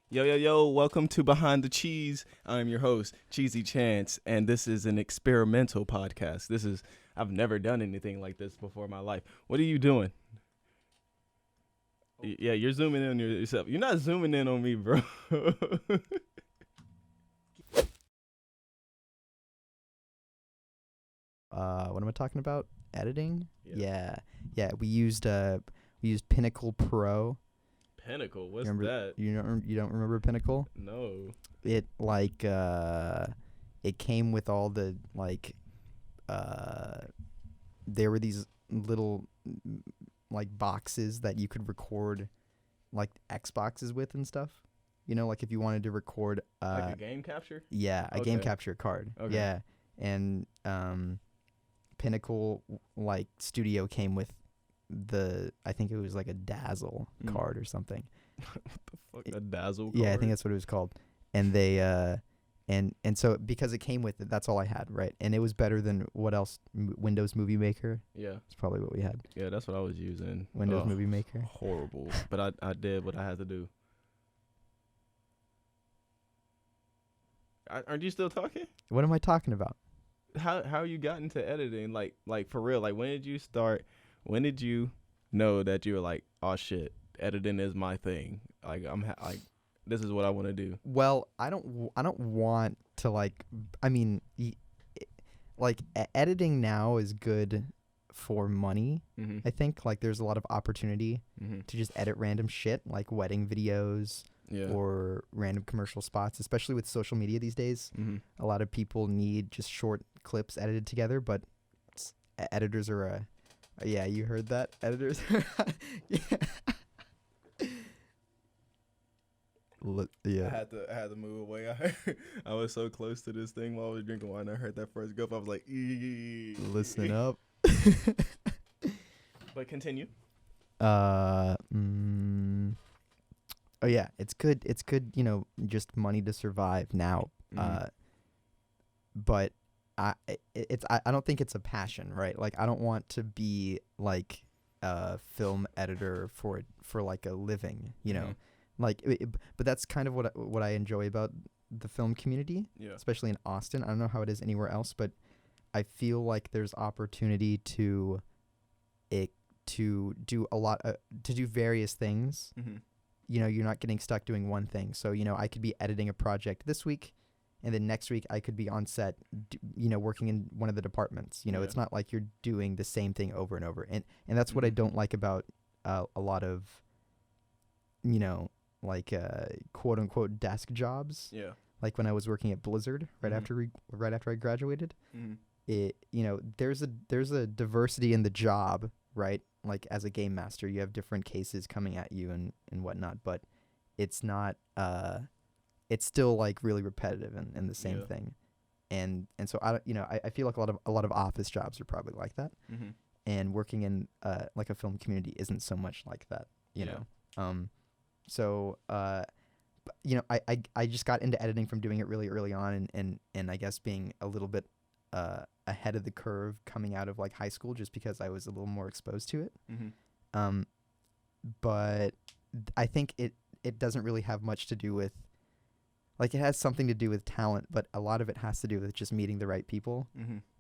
Yo, yo, yo, welcome to Behind the Cheese. I'm your host, Cheesy Chance, and this is an experimental podcast. I've never done anything like this before in my life. What are you doing? Yeah, you're zooming in on yourself. You're not zooming in on me, bro. What am I talking about? Editing? Yeah. Yeah. We used Pinnacle Pro. Pinnacle, what's You remember that? you don't remember Pinnacle? No. It came with all the uh there were these little boxes that you could record like Xboxes with and stuff. Like if you wanted to record Like a game capture? a game Okay. capture card. Okay. Yeah. And Pinnacle Studio came with I think it was like a Dazzle card or something. What the fuck? A Dazzle card? Yeah, I think that's what it was called. And they and so because it came with it, that's all I had, right? And it was better than what else? Windows Movie Maker. Yeah. It's probably what we had. Yeah, that's what I was using. Windows Movie Maker. Horrible. But I did what I had to do. Aren't you still talking? What am I talking about? How you got into editing? Like for real? Like when did you start? When did you know that you were like, oh shit, editing is my thing? Like this is what I want to do. Well, I don't want to editing now is good for money. Mm-hmm. I think there's a lot of opportunity to just edit random shit like wedding videos or random commercial spots, especially with social media these days. Mm-hmm. A lot of people need just short clips edited together, but editors are yeah, you heard that? Editors. Yeah. Yeah. I had to move away. I was so close to this thing while I was drinking wine. I heard that first gulp. I was like, Listen up. But continue. Oh yeah, it's good. It's good, just money to survive now. But I don't think it's a passion, right? Like I don't want to be like a film editor for like a living, but that's kind of what I enjoy about the film community, especially in Austin. I don't know how it is anywhere else, but I feel like there's opportunity to do a lot to do various things. You're not getting stuck doing one thing. So I could be editing a project this week, and then next week I could be on set, working in one of the departments. It's not like you're doing the same thing over and over, and that's what I don't like about a lot of quote unquote desk jobs. Yeah. Like when I was working at Blizzard right after I graduated. There's a diversity in the job, right? Like as a game master, you have different cases coming at you and whatnot, but it's not it's still like really repetitive and the same thing. And so I feel like a lot of office jobs are probably like that. And working in like a film community isn't so much like that, you know. So I just got into editing from doing it really early on and I guess being a little bit ahead of the curve coming out of like high school just because I was a little more exposed to it. But I think it doesn't really have much to do with, like, it has something to do with talent, but a lot of it has to do with just meeting the right people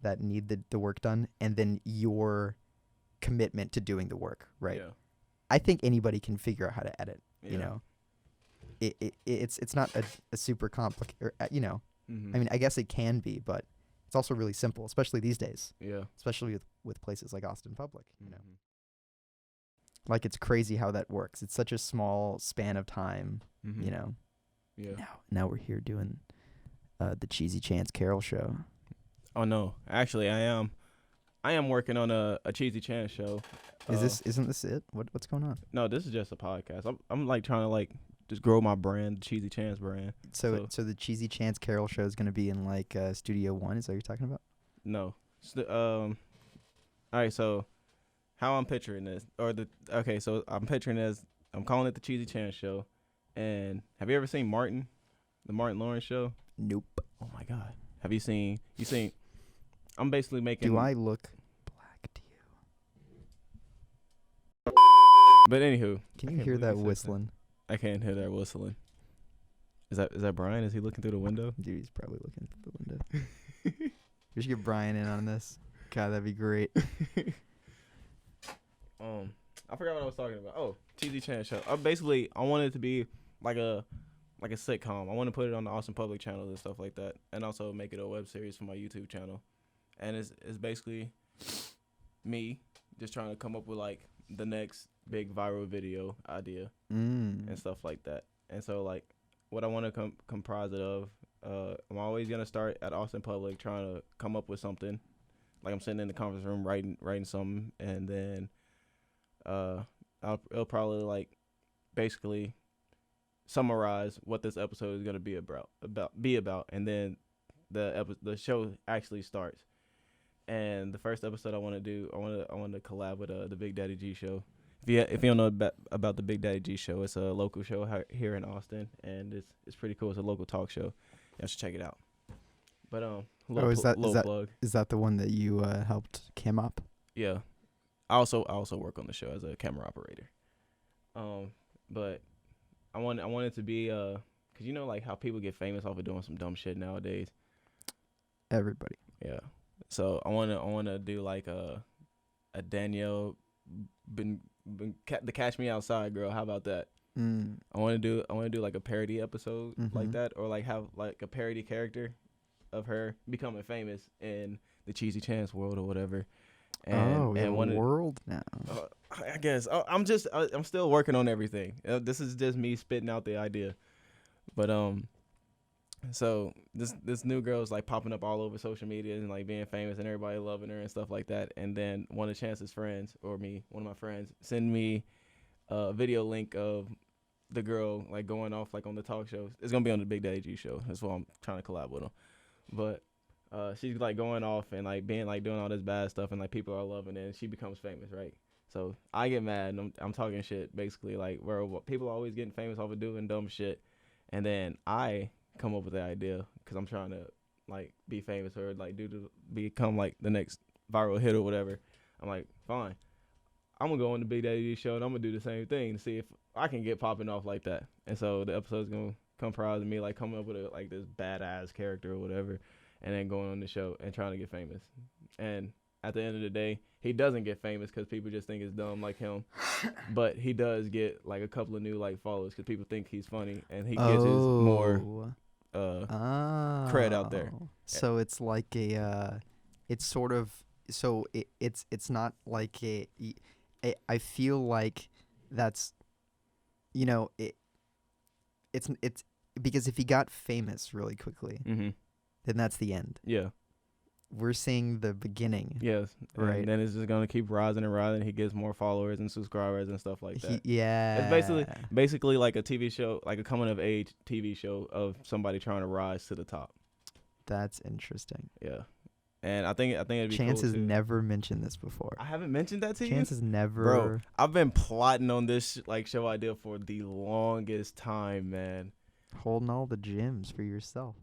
that need the work done, and then your commitment to doing the work, right? Yeah. I think anybody can figure out how to edit, It's not a super complicated, I mean, I guess it can be, but it's also really simple, especially these days. Yeah. Especially with places like Austin Public, Like, it's crazy how that works. It's such a small span of time, Yeah. Now we're here doing the Cheesy Chance Carol show. Oh no, actually, I am working on a Cheesy Chance show. Isn't this it? What's going on? No, this is just a podcast. I'm like trying to like just grow my brand, the Cheesy Chance brand. So the Cheesy Chance Carol show is going to be in like Studio One. Is that what you're talking about? No. All right. So how I'm picturing this, so I'm picturing this. I'm calling it the Cheesy Chance show. And have you ever seen Martin, the Martin Lawrence show? Nope. Oh my God. Have you seen? I'm basically making. Do I look black to you? But anywho. Can you hear that whistling? I can't hear that whistling. Is that Brian? Is he looking through the window? Dude, he's probably looking through the window. We should get Brian in on this. God, that'd be great. I forgot what I was talking about. Oh, Cheesy Chan show. Basically, I want it to be like a sitcom. I want to put it on the Austin Public channel and stuff like that, and also make it a web series for my YouTube channel. And it's basically me just trying to come up with like the next big viral video idea and stuff like that. And so like what I want to comprise it of, I'm always gonna start at Austin Public trying to come up with something. Like I'm sitting in the conference room writing something, and then it'll probably like basically summarize what this episode is gonna be about, and then the show actually starts. And the first episode I want to collab with the Big Daddy G Show. If you don't know about the Big Daddy G Show, it's a local show here in Austin, and it's pretty cool. It's a local talk show. You should check it out. But is that plug. Is that the one that you helped cam up? Yeah, I also work on the show as a camera operator. But I want it to be 'cause you know like how people get famous off of doing some dumb shit nowadays. Everybody. Yeah. So I wanna do like a Danielle the Catch Me Outside girl. How about that? I want to do like a parody episode like that, or like have like a parody character of her becoming famous in the Cheesy Chance world or whatever. World now. I guess I'm still working on everything. This is just me spitting out the idea, but so this new girl is like popping up all over social media and like being famous and everybody loving her and stuff like that. And then one of Chance's friends, or me, one of my friends, send me a video link of the girl like going off like on the talk show. It's gonna be on the Big Daddy G Show. That's why I'm trying to collab with him. But she's like going off and like being like doing all this bad stuff, and like people are loving it, and she becomes famous, right? So I get mad and I'm talking shit basically, like where people are always getting famous off of doing dumb shit, and then I come up with the idea because I'm trying to like be famous or like become like the next viral hit or whatever. I'm like, fine, I'm gonna go on the Big Daddy Show and I'm gonna do the same thing to see if I can get popping off like that. And so the episode's gonna comprise of me like coming up with like this badass character or whatever, and then going on the show and trying to get famous. And at the end of the day, he doesn't get famous because people just think it's dumb like him, but he does get like a couple of new like followers because people think he's funny, and he gets his more cred out there. So it's like it's sort of, so it's not like I feel like that's, you know, it's because if he got famous really quickly, then that's the end. Yeah. We're seeing the beginning. Yes. Right. And then it's just gonna keep rising and rising. He gets more followers and subscribers and stuff like that. Yeah. It's basically like a TV show, like a coming of age TV show of somebody trying to rise to the top. That's interesting. Yeah. And I think it'd be Chance cool has never mentioned this before. I haven't mentioned that to you. Chance has never. Bro, I've been plotting on this like show idea for the longest time, man. Holding all the gems for yourself.